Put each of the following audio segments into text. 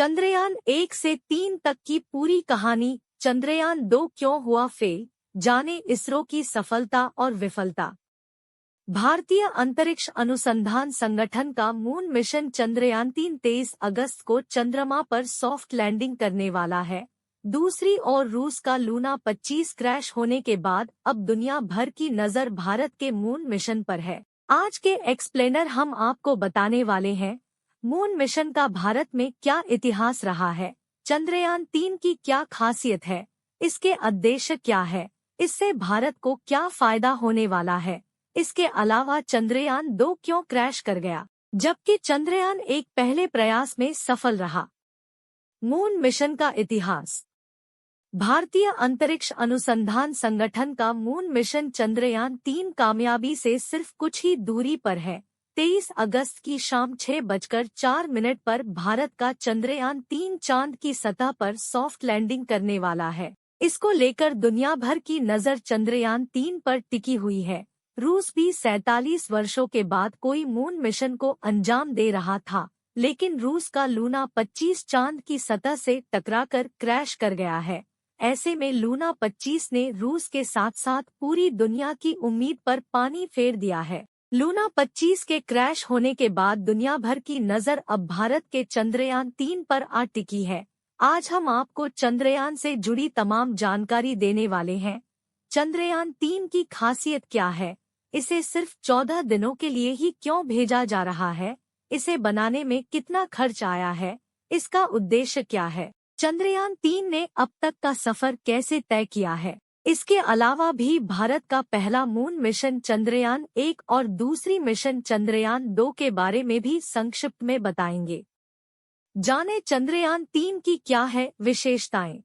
चंद्रयान 1 से 3 तक की पूरी कहानी। चंद्रयान 2 क्यों हुआ फेल, जाने इसरो की सफलता और विफलता। भारतीय अंतरिक्ष अनुसंधान संगठन का मून मिशन चंद्रयान 3 23 अगस्त को चंद्रमा पर सॉफ्ट लैंडिंग करने वाला है। दूसरी ओर रूस का लूना 25 क्रैश होने के बाद अब दुनिया भर की नजर भारत के मून मिशन पर है। आज के एक्सप्लेनर हम आपको बताने वाले हैं मून मिशन का भारत में क्या इतिहास रहा है, चंद्रयान 3 की क्या खासियत है, इसके उद्देश्य क्या है, इससे भारत को क्या फायदा होने वाला है। इसके अलावा चंद्रयान 2 क्यों क्रैश कर गया, जबकि चंद्रयान 1 पहले प्रयास में सफल रहा। मून मिशन का इतिहास। भारतीय अंतरिक्ष अनुसंधान संगठन का मून मिशन चंद्रयान 3 कामयाबी से सिर्फ कुछ ही दूरी पर है। 23 अगस्त की शाम 6:04 पर भारत का चंद्रयान 3 चांद की सतह पर सॉफ्ट लैंडिंग करने वाला है। इसको लेकर दुनिया भर की नजर चंद्रयान 3 पर टिकी हुई है। रूस भी 47 वर्षों के बाद कोई मून मिशन को अंजाम दे रहा था, लेकिन रूस का लूना 25 चांद की सतह से टकराकर क्रैश कर गया है। ऐसे में लूना 25 ने रूस के साथ साथ पूरी दुनिया की उम्मीद पर पानी फेर दिया है। लूना 25 के क्रैश होने के बाद दुनिया भर की नजर अब भारत के चंद्रयान 3 पर आ टिकी है। आज हम आपको चंद्रयान से जुड़ी तमाम जानकारी देने वाले हैं। चंद्रयान 3 की खासियत क्या है, इसे सिर्फ 14 दिनों के लिए ही क्यों भेजा जा रहा है, इसे बनाने में कितना खर्च आया है, इसका उद्देश्य क्या है, चंद्रयान 3 ने अब तक का सफर कैसे तय किया है। इसके अलावा भी भारत का पहला मून मिशन चंद्रयान 1 और दूसरी मिशन चंद्रयान 2 के बारे में भी संक्षिप्त में बताएंगे। जाने चंद्रयान 3 की क्या है विशेषताएं।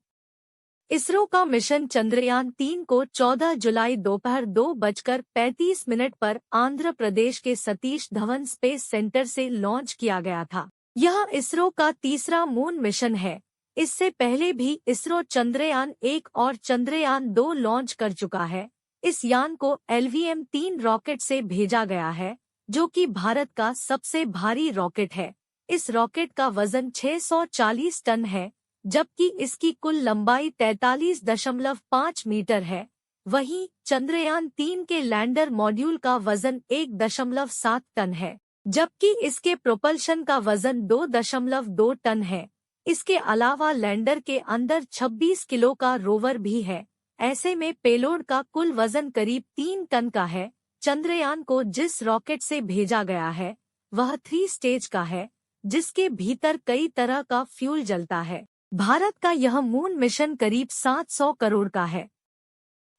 इसरो का मिशन चंद्रयान 3 को 14 जुलाई दोपहर 2:35 पर आंध्र प्रदेश के सतीश धवन स्पेस सेंटर से लॉन्च किया गया था। यह इसरो का तीसरा मून मिशन है। इससे पहले भी इसरो चंद्रयान 1 और चंद्रयान 2 लॉन्च कर चुका है। इस यान को LVM-3 रॉकेट से भेजा गया है, जो कि भारत का सबसे भारी रॉकेट है। इस रॉकेट का वजन 640 टन है, जबकि इसकी कुल लंबाई 43.5 मीटर है। वहीं चंद्रयान 3 के लैंडर मॉड्यूल का वजन 1.7 टन है, जबकि इसके प्रोपल्शन का वजन 2.2 टन है। इसके अलावा लैंडर के अंदर 26 किलो का रोवर भी है। ऐसे में पेलोड का कुल वजन करीब 3 टन का है। चंद्रयान को जिस रॉकेट से भेजा गया है वह 3 स्टेज का है, जिसके भीतर कई तरह का फ्यूल जलता है। भारत का यह मून मिशन करीब 700 करोड़ का है।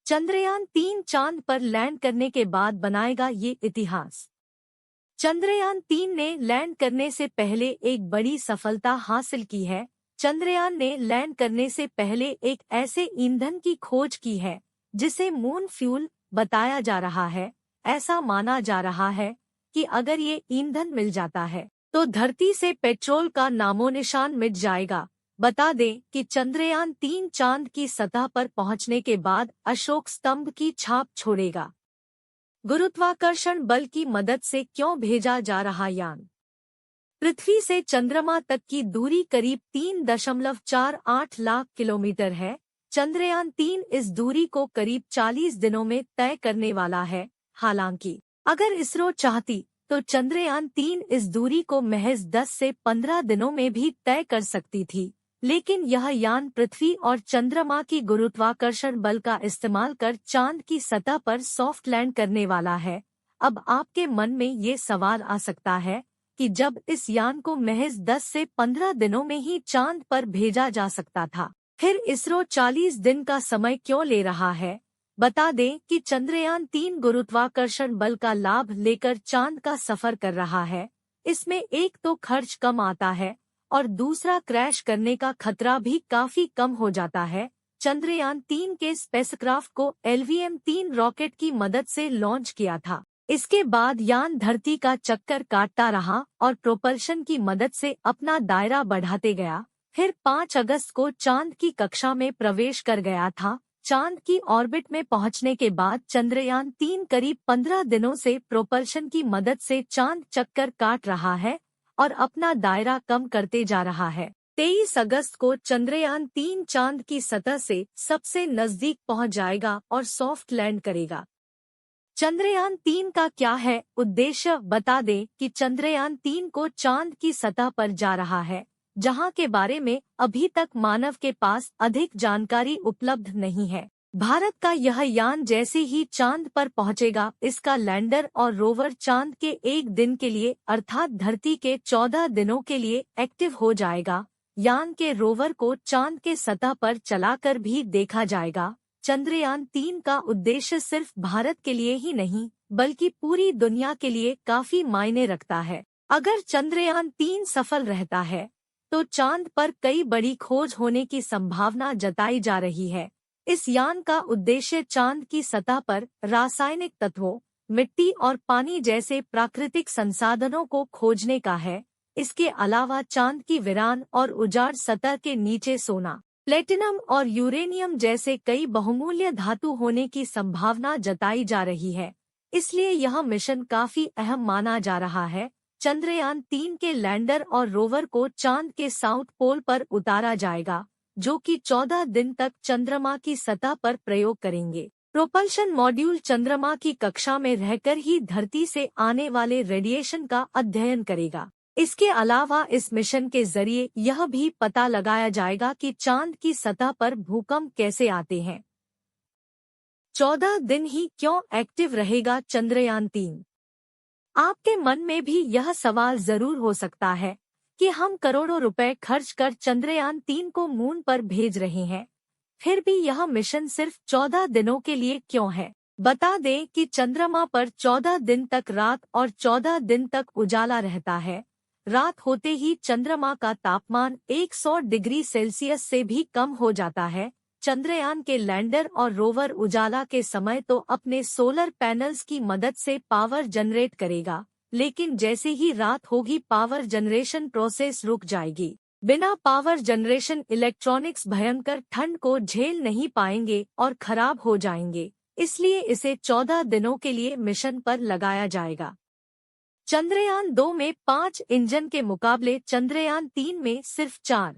चंद्रयान 3 चांद पर लैंड करने के बाद बनाएगा ये इतिहास। चंद्रयान 3 ने लैंड करने से पहले एक बड़ी सफलता हासिल की है। चंद्रयान ने लैंड करने से पहले एक ऐसे ईंधन की खोज की है जिसे मून फ्यूल बताया जा रहा है। ऐसा माना जा रहा है कि अगर ये ईंधन मिल जाता है तो धरती से पेट्रोल का नामो निशान मिट जाएगा। बता दें कि चंद्रयान 3 चांद की सतह पर पहुंचने के बाद अशोक स्तंभ की छाप छोड़ेगा। गुरुत्वाकर्षण बल की मदद से क्यों भेजा जा रहा यान। पृथ्वी से चंद्रमा तक की दूरी करीब 3.48 लाख किलोमीटर है। चंद्रयान 3 इस दूरी को करीब 40 दिनों में तय करने वाला है। हालांकि अगर इसरो चाहती तो चंद्रयान 3 इस दूरी को महज 10 से 15 दिनों में भी तय कर सकती थी, लेकिन यह यान पृथ्वी और चंद्रमा की गुरुत्वाकर्षण बल का इस्तेमाल कर चांद की सतह पर सॉफ्ट लैंड करने वाला है। अब आपके मन में ये सवाल आ सकता है कि जब इस यान को महज 10 से 15 दिनों में ही चांद पर भेजा जा सकता था, फिर इसरो 40 दिन का समय क्यों ले रहा है। बता दें कि चंद्रयान 3 गुरुत्वाकर्षण बल का लाभ लेकर चांद का सफर कर रहा है। इसमें एक तो खर्च कम आता है और दूसरा क्रैश करने का खतरा भी काफी कम हो जाता है। चंद्रयान 3 के स्पेसक्राफ्ट को LVM-3 रॉकेट की मदद से लॉन्च किया था। इसके बाद यान धरती का चक्कर काटता रहा और प्रोपल्शन की मदद से अपना दायरा बढ़ाते गया। फिर 5 अगस्त को चांद की कक्षा में प्रवेश कर गया था। चांद की ऑर्बिट में पहुंचने के बाद चंद्रयान 3 करीब 15 दिनों से प्रोपल्शन की मदद से चांद चक्कर काट रहा है और अपना दायरा कम करते जा रहा है। 23 अगस्त को चंद्रयान-3 चांद की सतह से सबसे नजदीक पहुंच जाएगा और सॉफ्ट लैंड करेगा। चंद्रयान-3 का क्या है उद्देश्य, बता दें कि चंद्रयान-3 को चांद की सतह पर जा रहा है, जहां के बारे में अभी तक मानव के पास अधिक जानकारी उपलब्ध नहीं है। भारत का यह यान जैसे ही चांद पर पहुंचेगा, इसका लैंडर और रोवर चांद के 1 दिन के लिए अर्थात धरती के 14 दिनों के लिए एक्टिव हो जाएगा। यान के रोवर को चांद के सतह पर चलाकर भी देखा जाएगा। चंद्रयान-3 का उद्देश्य सिर्फ भारत के लिए ही नहीं, बल्कि पूरी दुनिया के लिए काफी मायने रखता है। अगर चंद्रयान-3 सफल रहता है, तो चांद पर कई बड़ी खोज होने की संभावना जताई जा रही है। इस यान का उद्देश्य चांद की सतह पर रासायनिक तत्वों, मिट्टी और पानी जैसे प्राकृतिक संसाधनों को खोजने का है। इसके अलावा चांद की वीरान और उजाड़ सतह के नीचे सोना, प्लेटिनम और यूरेनियम जैसे कई बहुमूल्य धातु होने की संभावना जताई जा रही है। इसलिए यह मिशन काफी अहम माना जा रहा है। चंद्रयान-3 के लैंडर और रोवर को चांद के साउथ पोल पर उतारा जाएगा, जो कि 14 दिन तक चंद्रमा की सतह पर प्रयोग करेंगे। प्रोपल्शन मॉड्यूल चंद्रमा की कक्षा में रहकर ही धरती से आने वाले रेडिएशन का अध्ययन करेगा। इसके अलावा इस मिशन के जरिए यह भी पता लगाया जाएगा कि चांद की सतह पर भूकंप कैसे आते हैं। 14 दिन ही क्यों एक्टिव रहेगा चंद्रयान-3? आपके मन में भी यह सवाल जरूर हो सकता है कि हम करोड़ों रुपए खर्च कर चंद्रयान-3 को मून पर भेज रहे हैं, फिर भी यह मिशन सिर्फ 14 दिनों के लिए क्यों है? बता दें कि चंद्रमा पर 14 दिन तक रात और 14 दिन तक उजाला रहता है। रात होते ही चंद्रमा का तापमान 100 डिग्री सेल्सियस से भी कम हो जाता है। चंद्रयान के लैंडर और रोवर उजाला के समय तो अपने सोलर पैनल्स की मदद से पावर जनरेट करेगा, लेकिन जैसे ही रात होगी पावर जनरेशन प्रोसेस रुक जाएगी। बिना पावर जनरेशन इलेक्ट्रॉनिक्स भयंकर ठंड को झेल नहीं पाएंगे और खराब हो जाएंगे। इसलिए इसे 14 दिनों के लिए मिशन पर लगाया जाएगा। चंद्रयान-2 में 5 इंजन के मुकाबले चंद्रयान-3 में सिर्फ 4।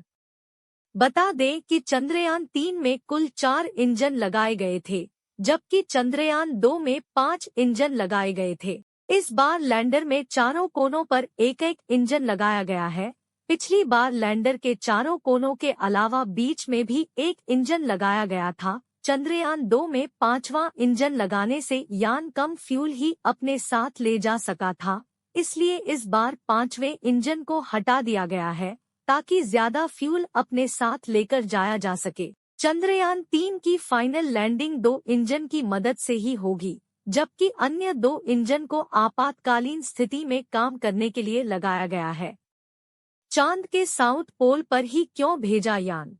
बता दें कि चंद्रयान-3 में कुल 4 इंजन लगाए गए थे, जबकि चंद्रयान-2 में 5 इंजन लगाए गए थे। इस बार लैंडर में चारों कोनों पर एक-एक इंजन लगाया गया है। पिछली बार लैंडर के चारों कोनों के अलावा बीच में भी एक इंजन लगाया गया था। चंद्रयान-2 में 5वां इंजन लगाने से यान कम फ्यूल ही अपने साथ ले जा सका था, इसलिए इस बार 5वें इंजन को हटा दिया गया है ताकि ज्यादा फ्यूल अपने साथ लेकर जाया जा सके। चंद्रयान-3 की फाइनल लैंडिंग 2 इंजन की मदद से ही होगी, जबकि अन्य 2 इंजन को आपातकालीन स्थिति में काम करने के लिए लगाया गया है। चांद के साउथ पोल पर ही क्यों भेजा यान?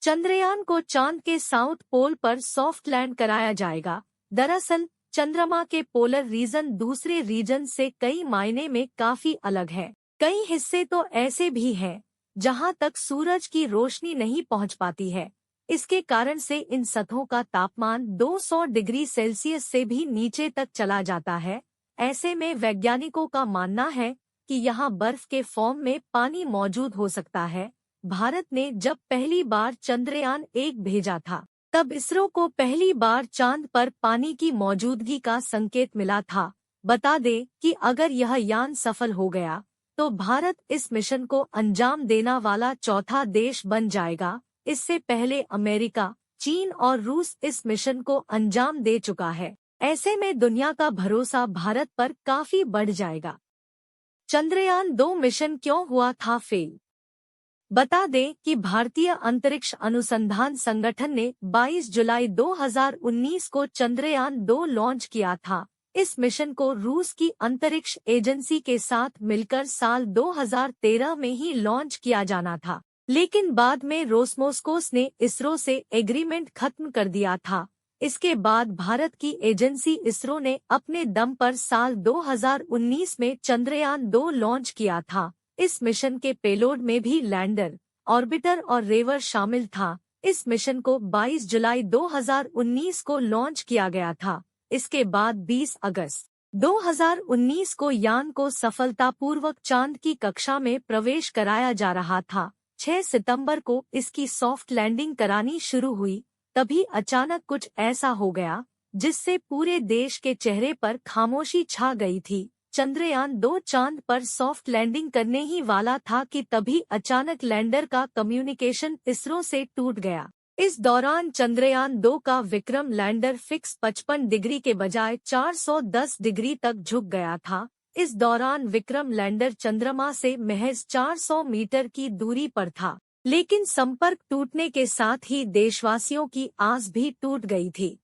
चंद्रयान को चांद के साउथ पोल पर सॉफ्ट लैंड कराया जाएगा। दरअसल चंद्रमा के पोलर रीजन दूसरे रीजन से कई मायने में काफी अलग है। कई हिस्से तो ऐसे भी हैं जहां तक सूरज की रोशनी नहीं पहुंच पाती है। इसके कारण से इन सतहों का तापमान 200 डिग्री सेल्सियस से भी नीचे तक चला जाता है। ऐसे में वैज्ञानिकों का मानना है कि यहाँ बर्फ के फॉर्म में पानी मौजूद हो सकता है। भारत ने जब पहली बार चंद्रयान-1 भेजा था, तब इसरो को पहली बार चांद पर पानी की मौजूदगी का संकेत मिला था। बता दें कि अगर यह यान सफल हो गया, तो भारत इस मिशन को अंजाम देने वाला चौथा देश बन जाएगा। इससे पहले अमेरिका, चीन और रूस इस मिशन को अंजाम दे चुका है। ऐसे में दुनिया का भरोसा भारत पर काफी बढ़ जाएगा। चंद्रयान-2 मिशन क्यों हुआ था फेल? बता दें कि भारतीय अंतरिक्ष अनुसंधान संगठन ने 22 जुलाई 2019 को चंद्रयान-2 लॉन्च किया था। इस मिशन को रूस की अंतरिक्ष एजेंसी के साथ मिलकर साल 2013 में ही लॉन्च किया जाना था, लेकिन बाद में रोसमोस्कोस ने इसरो से एग्रीमेंट खत्म कर दिया था। इसके बाद भारत की एजेंसी इसरो ने अपने दम पर साल 2019 में चंद्रयान-2 लॉन्च किया था। इस मिशन के पेलोड में भी लैंडर, ऑर्बिटर और रेवर शामिल था। इस मिशन को 22 जुलाई 2019 को लॉन्च किया गया था। इसके बाद 20 अगस्त 2019 को यान को सफलतापूर्वक चांद की कक्षा में प्रवेश कराया जा रहा था। 6 सितंबर को इसकी सॉफ्ट लैंडिंग करानी शुरू हुई, तभी अचानक कुछ ऐसा हो गया जिससे पूरे देश के चेहरे पर खामोशी छा गई थी। चंद्रयान-2 चांद पर सॉफ्ट लैंडिंग करने ही वाला था कि तभी अचानक लैंडर का कम्युनिकेशन इसरो से टूट गया। इस दौरान चंद्रयान-2 का विक्रम लैंडर फिक्स 55 डिग्री के बजाय 410 डिग्री तक झुक गया था। इस दौरान विक्रम लैंडर चंद्रमा से महज 400 मीटर की दूरी पर था, लेकिन संपर्क टूटने के साथ ही देशवासियों की आस भी टूट गई थी।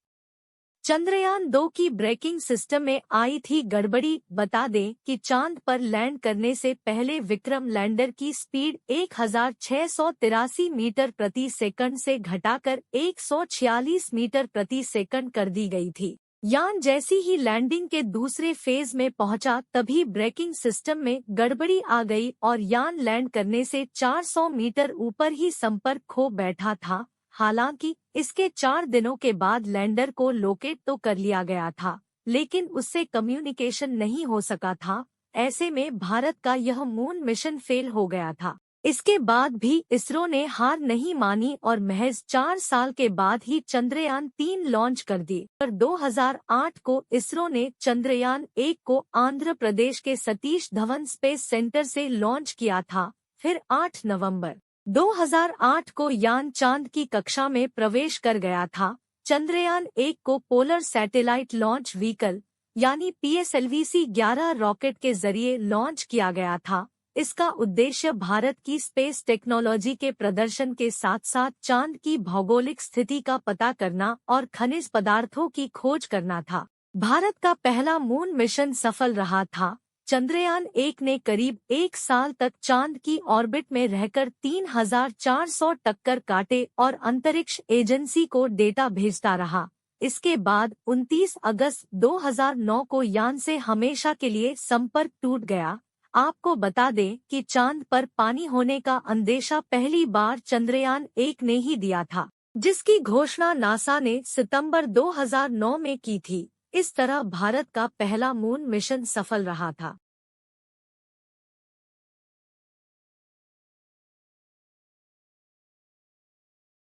चंद्रयान-2 की ब्रेकिंग सिस्टम में आई थी गड़बड़ी। बता दें कि चांद पर लैंड करने से पहले विक्रम लैंडर की स्पीड 1683 मीटर प्रति सेकंड से घटाकर 146 मीटर प्रति सेकंड कर दी गई थी। यान जैसी ही लैंडिंग के दूसरे फेज में पहुंचा, तभी ब्रेकिंग सिस्टम में गड़बड़ी आ गई और यान लैंड करने से 400 मीटर ऊपर ही संपर्क खो बैठा था। हालांकि इसके 4 दिनों के बाद लैंडर को लोकेट तो कर लिया गया था, लेकिन उससे कम्युनिकेशन नहीं हो सका था। ऐसे में भारत का यह मून मिशन फेल हो गया था। इसके बाद भी इसरो ने हार नहीं मानी और महज 4 साल के बाद ही चंद्रयान-3 लॉन्च कर दी। पर 2008 को इसरो ने चंद्रयान-1 को आंध्र प्रदेश के सतीश धवन स्पेस सेंटर से लॉन्च किया था। फिर 8 नवंबर 2008 को यान चांद की कक्षा में प्रवेश कर गया था। चंद्रयान-1 को पोलर सैटेलाइट लॉन्च व्हीकल यानी PSLV-C11 रॉकेट के जरिए लॉन्च किया गया था। इसका उद्देश्य भारत की स्पेस टेक्नोलॉजी के प्रदर्शन के साथ साथ चांद की भौगोलिक स्थिति का पता करना और खनिज पदार्थों की खोज करना था। भारत का पहला मून मिशन सफल रहा था। चंद्रयान-1 ने करीब 1 साल तक चांद की ऑर्बिट में रहकर 3400 टक्कर काटे और अंतरिक्ष एजेंसी को डेटा भेजता रहा। इसके बाद 29 अगस्त 2009 को यान से हमेशा के लिए संपर्क टूट गया। आपको बता दें कि चांद पर पानी होने का अंदेशा पहली बार चंद्रयान-1 ने ही दिया था, जिसकी घोषणा नासा ने सितंबर 2009 में की थी। इस तरह भारत का पहला मून मिशन सफल रहा था।